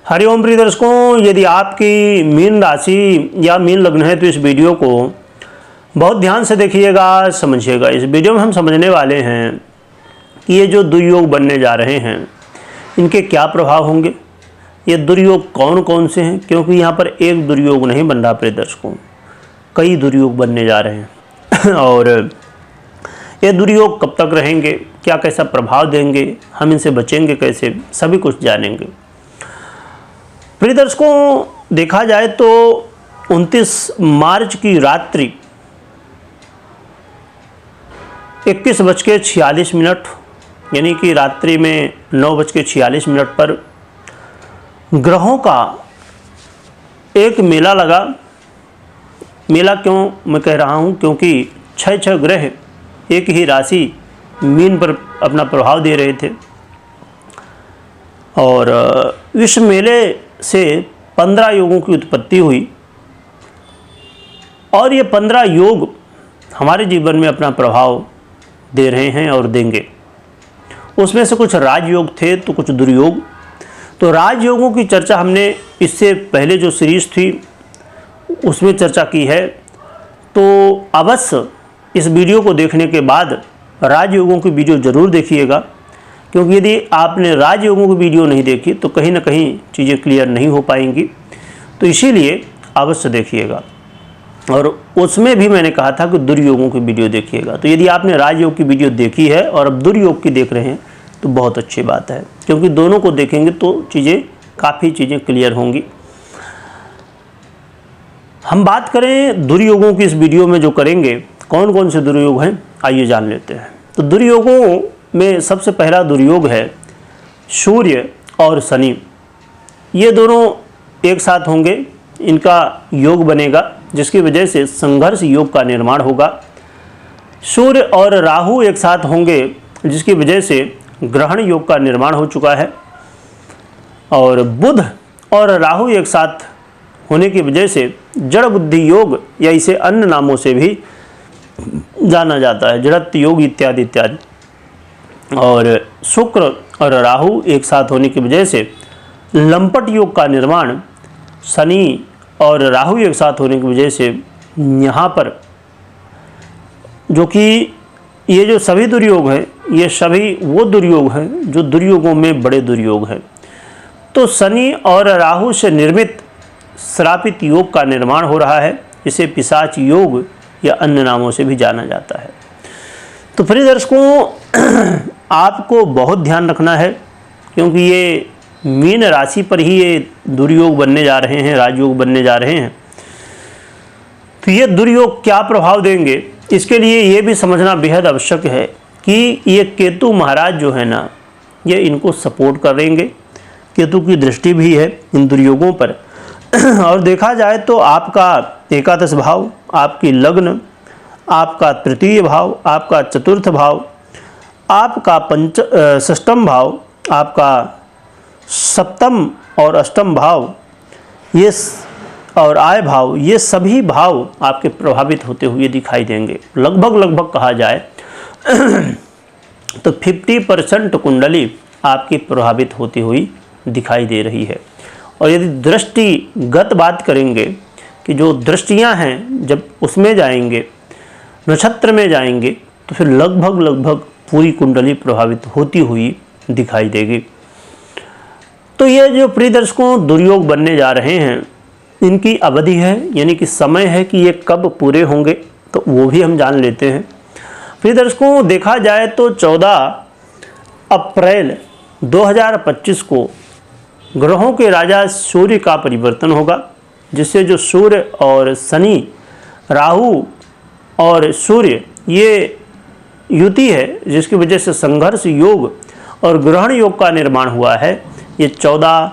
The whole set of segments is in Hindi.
हरिओम प्रिय दर्शकों, यदि आपकी मीन राशि या मीन लग्न है तो इस वीडियो को बहुत ध्यान से देखिएगा, समझिएगा। इस वीडियो में हम समझने वाले हैं कि ये जो दुर्योग बनने जा रहे हैं इनके क्या प्रभाव होंगे, ये दुर्योग कौन कौन से हैं, क्योंकि यहाँ पर एक दुर्योग नहीं बन रहा प्रिय दर्शकों, कई दुर्योग बनने जा रहे हैं। और ये दुर्योग कब तक रहेंगे, क्या कैसा प्रभाव देंगे, हम इनसे बचेंगे कैसे, सभी कुछ जानेंगे। प्रिय दर्शकों, देखा जाए तो 29 मार्च की रात्रि 21:46 यानी कि रात्रि में 9:46 पर ग्रहों का एक मेला लगा। मेला क्यों मैं कह रहा हूँ, क्योंकि 6 ग्रह एक ही राशि मीन पर अपना प्रभाव दे रहे थे और इस मेले से 15 योगों की उत्पत्ति हुई और ये 15 योग हमारे जीवन में अपना प्रभाव दे रहे हैं और देंगे। उसमें से कुछ राजयोग थे तो कुछ दुर्योग। तो राजयोगों की चर्चा हमने इससे पहले जो सीरीज थी उसमें चर्चा की है, तो अवश्य इस वीडियो को देखने के बाद राजयोगों की वीडियो ज़रूर देखिएगा, क्योंकि यदि आपने राजयोगों की वीडियो नहीं देखी तो कहीं ना कहीं चीज़ें क्लियर नहीं हो पाएंगी। तो इसीलिए अवश्य देखिएगा। और उसमें भी मैंने कहा था कि दुर्योगों की वीडियो देखिएगा। तो यदि आपने राजयोग की वीडियो देखी है और अब दुर्योग की देख रहे हैं तो बहुत अच्छी बात है, क्योंकि दोनों को देखेंगे तो काफ़ी चीज़ें क्लियर होंगी। हम बात करें दुर्योगों की इस वीडियो में जो करेंगे, कौन कौन से दुर्योग हैं आइए जान लेते हैं। तो दुर्योगों में सबसे पहला दुर्योग है सूर्य और शनि। ये दोनों एक साथ होंगे, इनका योग बनेगा जिसकी वजह से संघर्ष योग का निर्माण होगा। सूर्य और राहु एक साथ होंगे जिसकी वजह से ग्रहण योग का निर्माण हो चुका है। और बुध और राहु एक साथ होने की वजह से जड़ बुद्धि योग या इसे अन्य नामों से भी जाना जाता है, जड़त्व योग इत्यादि इत्यादि। और शुक्र और राहु एक साथ होने की वजह से लंपट योग का निर्माण, शनि और राहु एक साथ होने की वजह से यहाँ पर जो कि ये जो सभी दुर्योग हैं ये सभी वो दुर्योग हैं जो दुर्योगों में बड़े दुर्योग हैं। तो शनि और राहु से निर्मित श्रापित योग का निर्माण हो रहा है, इसे पिशाच योग या अन्य नामों से भी जाना जाता है। तो प्रिय दर्शकों, आपको बहुत ध्यान रखना है, क्योंकि ये मीन राशि पर ही ये दुर्योग बनने जा रहे हैं, राजयोग बनने जा रहे हैं। तो ये दुर्योग क्या प्रभाव देंगे, इसके लिए ये भी समझना बेहद आवश्यक है कि ये केतु महाराज जो है ना, ये इनको सपोर्ट करेंगे। केतु की दृष्टि भी है इन दुर्योगों पर। और देखा जाए तो आपका एकादश भाव, आपकी लग्न, आपका तृतीय भाव, आपका चतुर्थ भाव, आपका षष्ठम भाव, आपका सप्तम और अष्टम भाव, ये और आय भाव, ये सभी भाव आपके प्रभावित होते हुए दिखाई देंगे। लगभग कहा जाए तो 50% कुंडली आपकी प्रभावित होती हुई दिखाई दे रही है। और यदि दृष्टिगत बात करेंगे कि जो दृष्टियां हैं जब उसमें जाएंगे, नक्षत्र में जाएंगे, तो फिर लगभग पूरी कुंडली प्रभावित होती हुई दिखाई देगी। तो ये जो प्रिय दर्शकों दुर्योग बनने जा रहे हैं, इनकी अवधि है, यानी कि समय है कि ये कब पूरे होंगे, तो वो भी हम जान लेते हैं। प्रिय दर्शकों, देखा जाए तो 14 अप्रैल 2025 को ग्रहों के राजा सूर्य का परिवर्तन होगा, जिससे जो सूर्य और शनि, राहु और सूर्य ये युति है, जिसकी वजह से संघर्ष योग और ग्रहण योग का निर्माण हुआ है, ये 14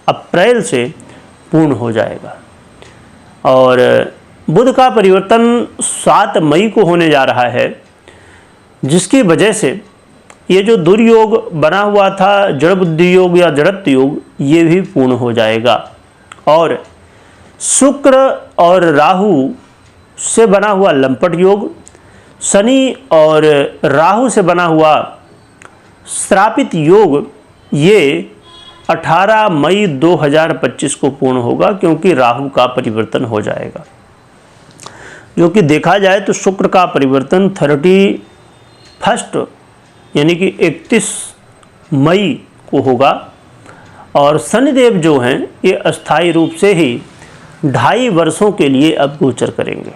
अप्रैल से पूर्ण हो जाएगा। और बुध का परिवर्तन 7 मई को होने जा रहा है, जिसकी वजह से ये जो दुर्योग बना हुआ था, जड़ बुद्धि योग या जड़त्व योग, ये भी पूर्ण हो जाएगा। और शुक्र और राहु से बना हुआ लंपट योग, शनि और राहु से बना हुआ श्रापित योग, ये 18 मई 2025 को पूर्ण होगा, क्योंकि राहु का परिवर्तन हो जाएगा। जो कि देखा जाए तो शुक्र का परिवर्तन 31 यानी कि 31 मई को होगा, और शनिदेव जो हैं ये अस्थायी रूप से ही 2.5 वर्षों के लिए अब गोचर करेंगे।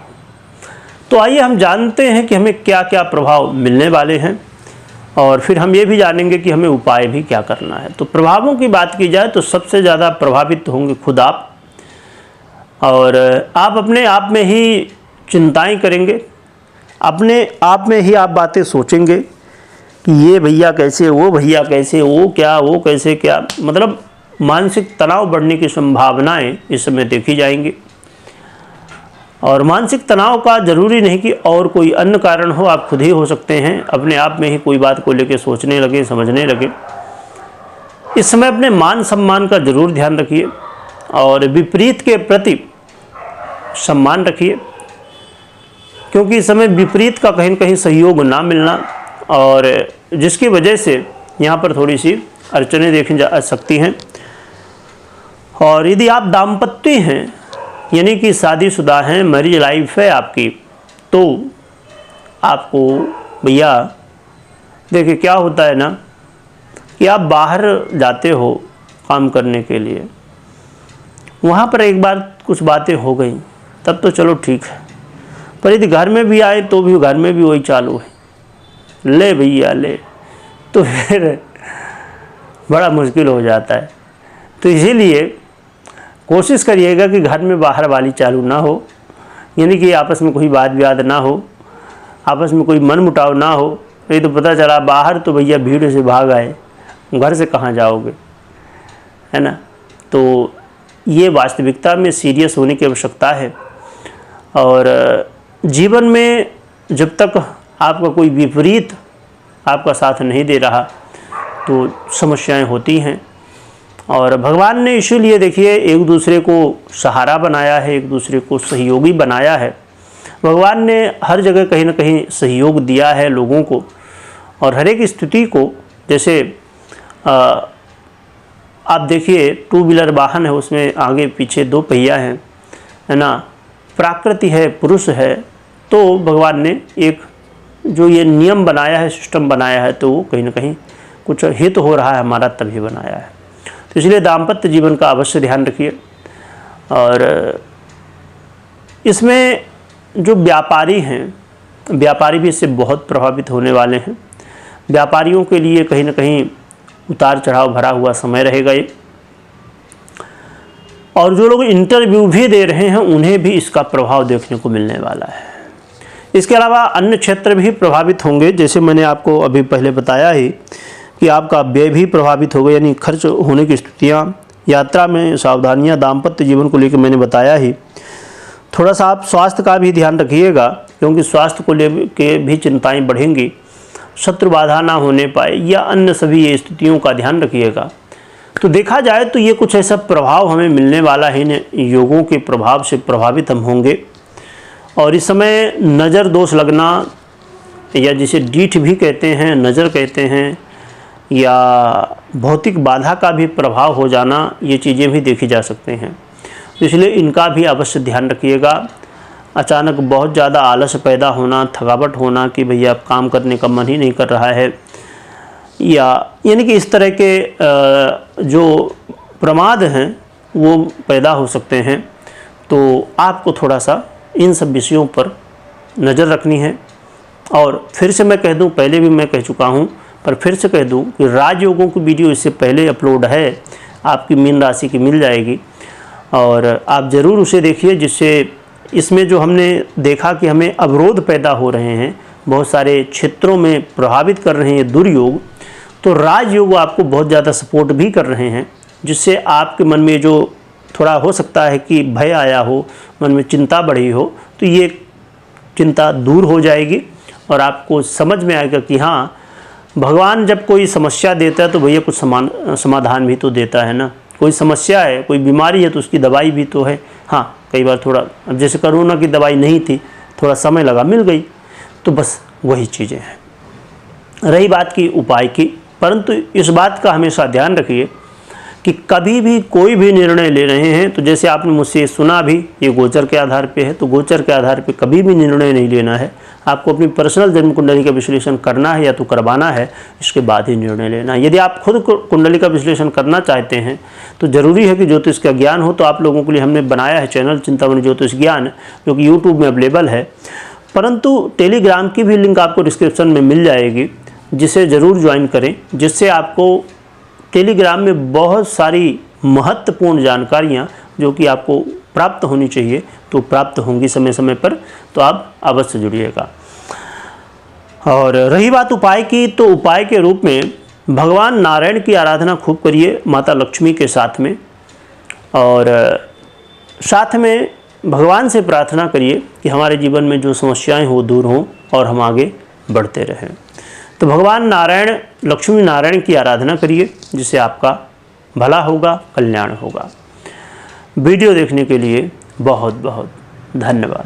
तो आइए हम जानते हैं कि हमें क्या क्या प्रभाव मिलने वाले हैं, और फिर हम ये भी जानेंगे कि हमें उपाय भी क्या करना है। तो प्रभावों की बात की जाए तो सबसे ज़्यादा प्रभावित होंगे खुद आप, और आप अपने आप में ही चिंताएं करेंगे, अपने आप में ही आप बातें सोचेंगे कि ये भैया कैसे, वो भैया कैसे, वो क्या, वो कैसे क्या, मतलब मानसिक तनाव बढ़ने की संभावनाएं इस समय देखी जाएंगी। और मानसिक तनाव का ज़रूरी नहीं कि और कोई अन्य कारण हो, आप खुद ही हो सकते हैं, अपने आप में ही कोई बात को लेकर सोचने लगे, समझने लगे। इस समय अपने मान सम्मान का जरूर ध्यान रखिए, और विपरीत के प्रति सम्मान रखिए, क्योंकि इस समय विपरीत का कहीं न कहीं सहयोग ना मिलना, और जिसकी वजह से यहाँ पर थोड़ी सी अड़चनें देखी जा सकती हैं। और यदि आप दाम्पत्य हैं यानी कि शादीशुदा हैं, मैरिज लाइफ है आपकी, तो आपको भैया देखिए क्या होता है ना कि आप बाहर जाते हो काम करने के लिए, वहाँ पर एक बार कुछ बातें हो गई तब तो चलो ठीक है, पर यदि घर में भी आए तो भी घर में भी वही चालू है, ले भैया ले, तो फिर बड़ा मुश्किल हो जाता है। तो इसीलिए कोशिश करिएगा कि घर में बाहर वाली चालू ना हो, यानी कि आपस में कोई वाद विवाद ना हो, आपस में कोई मन मुटाव ना हो। नहीं तो पता चला बाहर तो भैया भीड़ से भाग आए, घर से कहाँ जाओगे, है ना। तो ये वास्तविकता में सीरियस होने की आवश्यकता है। और जीवन में जब तक आपका कोई विपरीत आपका साथ नहीं दे रहा तो समस्याएं होती हैं। और भगवान ने इसीलिए देखिए एक दूसरे को सहारा बनाया है, एक दूसरे को सहयोगी बनाया है। भगवान ने हर जगह कहीं ना कहीं सहयोग दिया है लोगों को, और हर एक स्थिति को, जैसे आप देखिए टू व्हीलर वाहन है, उसमें आगे पीछे 2 पहिया हैं, है ना, प्रकृति है, पुरुष है, तो भगवान ने एक जो ये नियम बनाया है, सिस्टम बनाया है, तो वो कहीं ना कहीं कुछ हित हो रहा है हमारा तभी बनाया है। तो इसलिए दाम्पत्य जीवन का अवश्य ध्यान रखिए। और इसमें जो व्यापारी हैं, व्यापारी भी इससे बहुत प्रभावित होने वाले हैं। व्यापारियों के लिए कहीं ना कहीं उतार चढ़ाव भरा हुआ समय रहेगा ये। और जो लोग इंटरव्यू भी दे रहे हैं उन्हें भी इसका प्रभाव देखने को मिलने वाला है। इसके अलावा अन्य क्षेत्र भी प्रभावित होंगे, जैसे मैंने आपको अभी पहले बताया ही कि आपका व्यय भी प्रभावित होगा, यानी खर्च होने की स्थितियाँ, यात्रा में सावधानियाँ, दाम्पत्य जीवन को लेकर मैंने बताया ही। थोड़ा सा आप स्वास्थ्य का भी ध्यान रखिएगा, क्योंकि स्वास्थ्य को लेकर भी चिंताएं बढ़ेंगी, शत्रु बाधा ना होने पाए या अन्य सभी ये स्थितियों का ध्यान रखिएगा। तो देखा जाए तो ये कुछ ऐसा प्रभाव हमें मिलने वाला है, योगों के प्रभाव से प्रभावित हम होंगे। और इस समय नज़र दोष लगना, या जिसे डीठ भी कहते हैं, नज़र कहते हैं, या भौतिक बाधा का भी प्रभाव हो जाना, ये चीज़ें भी देखी जा सकते हैं। तो इसलिए इनका भी अवश्य ध्यान रखिएगा। अचानक बहुत ज़्यादा आलस पैदा होना, थकावट होना कि भैया अब काम करने का मन ही नहीं कर रहा है, या यानी कि इस तरह के जो प्रमाद हैं वो पैदा हो सकते हैं। तो आपको थोड़ा सा इन सब विषयों पर नज़र रखनी है। और फिर से मैं कह दूं, पहले भी मैं कह चुका हूं, पर फिर से कह दूं कि राजयोगों की वीडियो इससे पहले अपलोड है, आपकी मीन राशि की मिल जाएगी, और आप ज़रूर उसे देखिए। जिससे इसमें जो हमने देखा कि हमें अवरोध पैदा हो रहे हैं, बहुत सारे क्षेत्रों में प्रभावित कर रहे हैं दुर्योग, तो राजयोग आपको बहुत ज़्यादा सपोर्ट भी कर रहे हैं, जिससे आपके मन में जो थोड़ा हो सकता है कि भय आया हो, मन में चिंता बढ़ी हो, तो ये चिंता दूर हो जाएगी। और आपको समझ में आएगा कि हाँ, भगवान जब कोई समस्या देता है तो भैया कुछ समाधान भी तो देता है ना। कोई समस्या है, कोई बीमारी है तो उसकी दवाई भी तो है। हाँ, कई बार थोड़ा, अब जैसे कोरोना की दवाई नहीं थी, थोड़ा समय लगा, मिल गई, तो बस वही चीज़ें हैं। रही बात की उपाय की, परंतु इस बात का हमेशा ध्यान रखिए कि कभी भी कोई भी निर्णय ले रहे हैं तो जैसे आपने मुझसे सुना भी, ये गोचर के आधार पे है, तो गोचर के आधार पे कभी भी निर्णय नहीं लेना है। आपको अपनी पर्सनल जन्म कुंडली का विश्लेषण करना है या तो करवाना है, इसके बाद ही निर्णय लेना है। यदि आप खुद कुंडली का विश्लेषण करना चाहते हैं तो ज़रूरी है कि ज्योतिष का ज्ञान हो। तो आप लोगों के लिए हमने बनाया है चैनल चिंतामणि ज्योतिष ज्ञान, जो कि यूट्यूब में अवेलेबल है, परंतु टेलीग्राम की भी लिंक आपको डिस्क्रिप्शन में मिल जाएगी, जिसे ज़रूर ज्वाइन करें, जिससे आपको टेलीग्राम में बहुत सारी महत्वपूर्ण जानकारियाँ जो कि आपको प्राप्त होनी चाहिए तो प्राप्त होंगी समय समय पर, तो आप अवश्य जुड़िएगा। और रही बात उपाय की, तो उपाय के रूप में भगवान नारायण की आराधना खूब करिए माता लक्ष्मी के साथ में, और साथ में भगवान से प्रार्थना करिए कि हमारे जीवन में जो समस्याएं हो दूर हों और हम आगे बढ़ते रहें। तो भगवान नारायण, लक्ष्मी नारायण की आराधना करिए, जिससे आपका भला होगा, कल्याण होगा। वीडियो देखने के लिए बहुत बहुत धन्यवाद।